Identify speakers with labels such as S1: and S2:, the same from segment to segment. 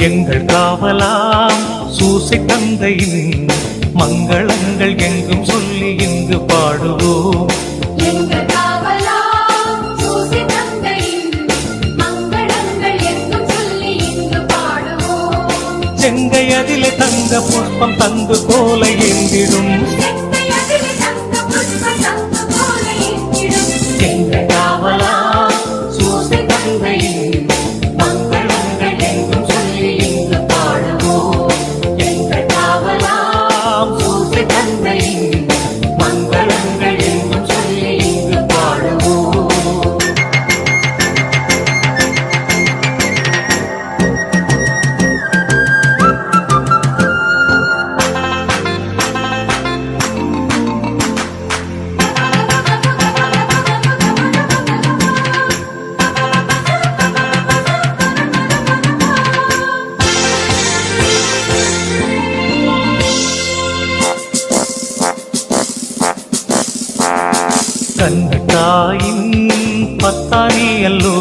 S1: எங்கள் காவலாம் சூசை தந்தையின் மங்களங்கள் எங்கும் சொல்லி இங்கு பாடுவோம்.
S2: எங்கள் காவலாம் சூசை தந்தையின் மங்களங்கள் எங்கும் சொல்லி இங்கு பாடுவோம்.
S1: செங்கை அதிலே தங்க புஷ்பம் தந்து போல ஏந்திடும் எங்கள் காவலாம் சூசை தந்தையின் மங்களங்கள் எங்கும் சொல்லி இங்கு பாடுவோம். எங்கள் காவலாம் சூசை தந்தையின் மங்களங்கள் எங்கும் சொல்லி இங்கு பாடுவோம். கண்ணத்தாயின் பத்தானி அல்லோ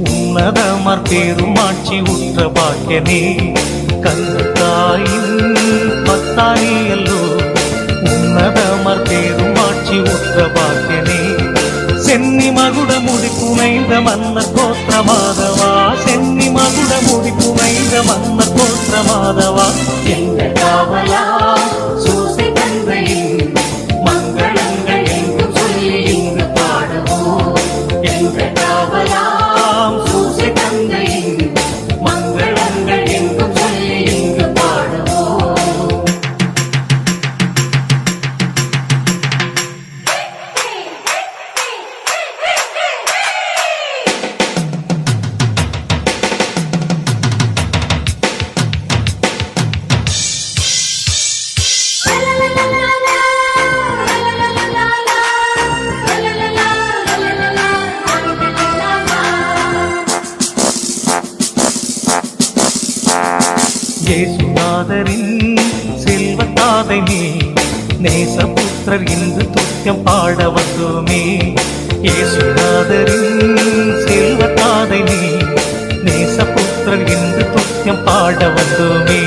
S1: உன்னதமர் பெருமாட்சி உற்ற பாக்கியனே. கண்ணத்தாயின் பத்தானி அல்லோ உன்னதமர் பெருமாட்சி உற்ற பாக்கியனே. சென்னி மகுட முடி புனைந்த மன்னர் கோத்திர மாதவா, சென்னி மகுட முடி புனைந்த மன்னர் கோத்திர மாதவா. எங்கள் காவலா சூசை தந்தையின் மங்களங்கள் எங்கும் சொல்லி இங்கு பாடுவோம். எங்கள் காவலாம் சூசை தந்தையின் மங்களங்கள் எங்கும் சொல்லி இங்கு பாடுவோம். இயேசுநாதரின் செல்வத்தாதை நீ நேசபுத்திரர் இன்று துத்தியம் பாட வந்தோமே. இயேசுநாதரின் செல்வத்தாதை நீ நேசபுத்திரர் இன்று துத்தியம் பாட வந்தோமே.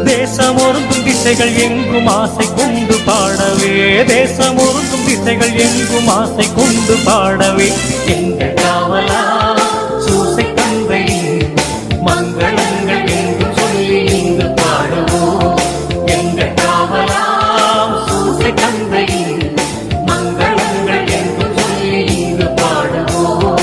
S1: தேசம் ஒருங்கும் திசைகள் எங்கும் ஆசை கொண்டு பாடவே, தேசம் ஒருங்கும் திசைகள் எங்கும் ஆசை கொண்டு பாடவே. எங்கள் காவலா சூசை தந்தையின் மங்களங்கள் எங்கும் சொல்லி இங்கு பாடுவோம். எங்கள் காவலாம் சூசை தந்தையின் மங்களங்கள் எங்கும் சொல்லி இங்கு பாடுவோம்.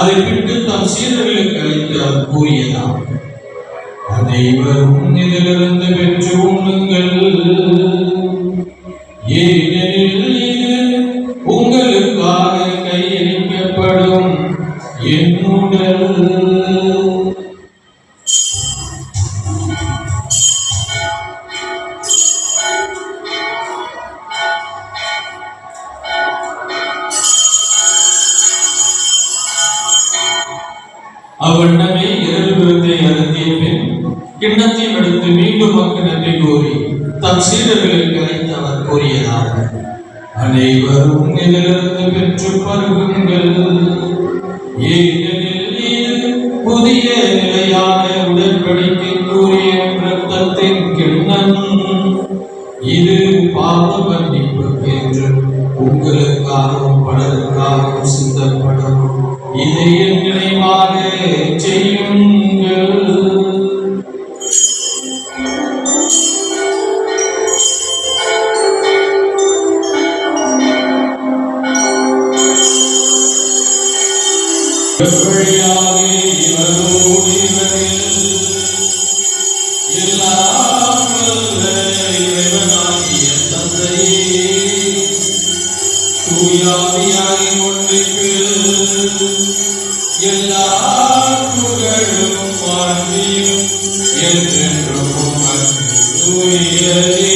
S3: அதை பிட்டு தம் சீடர்களுக்கு அளித்து அவர் கூறியதாம், அனைவரும் இதிலிருந்து பெற்று உண்ணுங்கள், ஏனெனில் இது உங்களுக்காக கையளிக்கப்படும் என் உடல். அவ்வண்ணமே இரவு விருந்தை அருந்திய பின் கிண்ணத்தை எடுத்து மீண்டும் மக்கள் நன்றி கூறி தம் சீடர்களுக்கு அழைத்து அவர் கூறியதாக, அனைவரும் இதிலிருந்து பெற்று பருகுங்கள், ஏனெனில் இது புதிய நிலையான உடன்படிக்கை கூறிய இரத்தத்தின் கிண்ணம், இது பாவ மன்னிப்பு என்று உங்களுக்காகவும் பலருக்காகவும் சிந்தப்படும். இதை என் நினைவாக செய்யுங்கள். எல்லா புகழும் வாழ்வியும் என்றென்றும் உமக்கு உரியதே.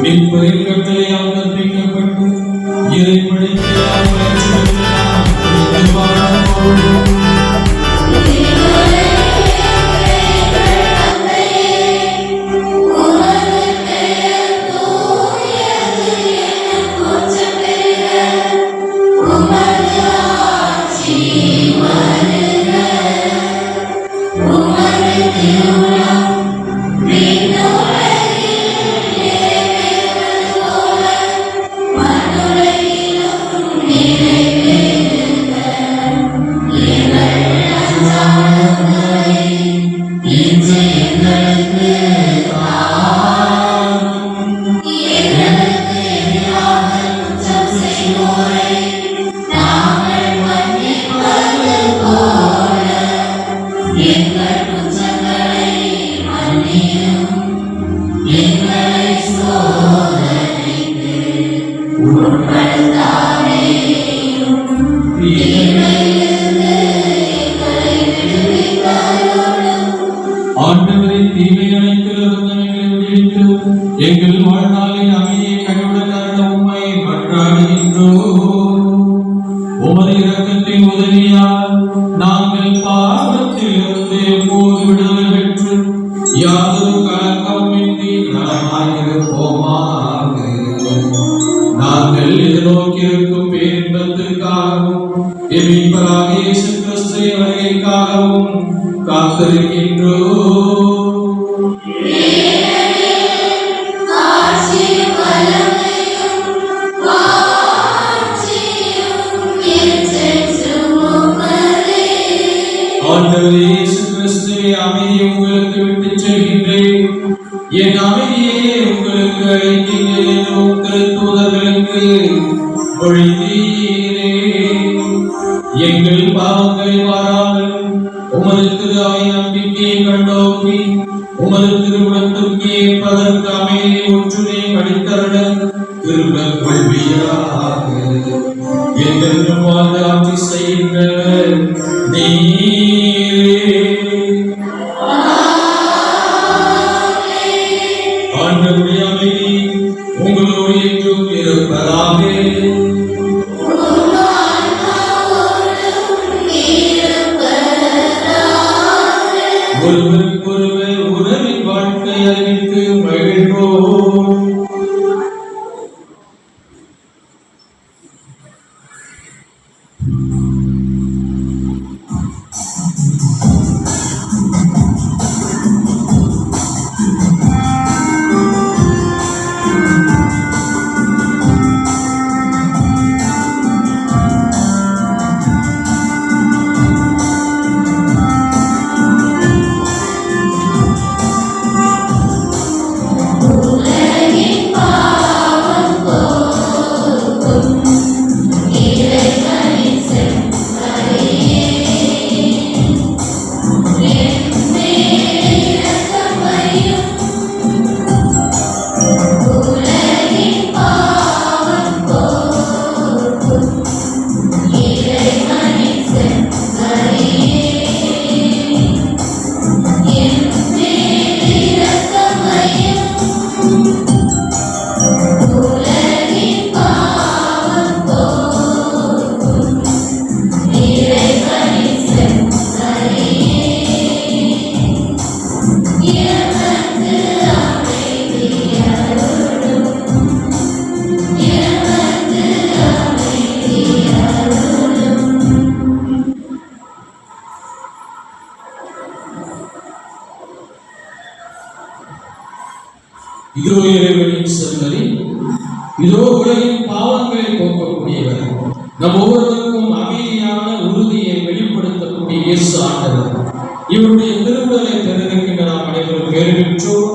S3: மீட்பரின் கட்டளையால் கற்பிக்கப்பட்டு இறைப்படைக்கையால் ஆண்டவரின் தீமையனைத்திலிருந்து எங்கள் வாழ்நாளில் அமைதியை கண்டுடன் அருள உம்மை மன்றாடுகின்றோம். உமது இரக்கத்தின் உதவியால் நாங்கள் பாவத்திலிருந்து எப்போது விடுதலை பெற்று யாதொரு கலக்கமின்றி நலமாயிருப்போமாக. நாங்கள் எதிர்நோக்கியிருக்கும் பேரின்பத்திற்காகவும் மீட்பராக இயேசு கிறிஸ்துவின் வருகைக்காகவும் காத்திருக்கின்றோம். ஆண்டவரே இயேசு கிறிஸ்துவே, அமைதியை உங்களுக்கு விட்டுச் செல்கின்றேன், என் அமைதியை உங்களுக்கு அளிக்கின்றேன் என்று உம் திருத்தூதர்களுக்கு மொழிந்தீரே. எங்கள் பாவங்களை வாராமல் உமது திரு அவை நம்பிக்கையை கண்டோக்கி உமது திருவுடத்திற்கு ஏற்பதற்கு அமைதியை ஒற்றுமை அளித்தருள திருவிழக் கொள்வீராக. என்றென்றும் வாழ்ந்து ஆட்சி செய்கின்றவர் நீரே. ஆண்டவருடைய அமைதி உங்களோடு என்றும் இருப்பதாக. ஒருவருக்கொருவர் உறவின் வாழ்க்கை அறிவித்து மகிழ்வோம். இதோ இறைவனின் செம்மறி, இதோ உலகின் பாவங்களை போக்கக்கூடியவர், நம் ஒவ்வொருவருக்கும் அமைதியான உறுதியை வெளிப்படுத்தக்கூடிய இயேசு ஆண்டவர். இவருடைய திருவுடலை பெறுகின்ற நாம் அனைவரும் பேறு பெற்றோம்.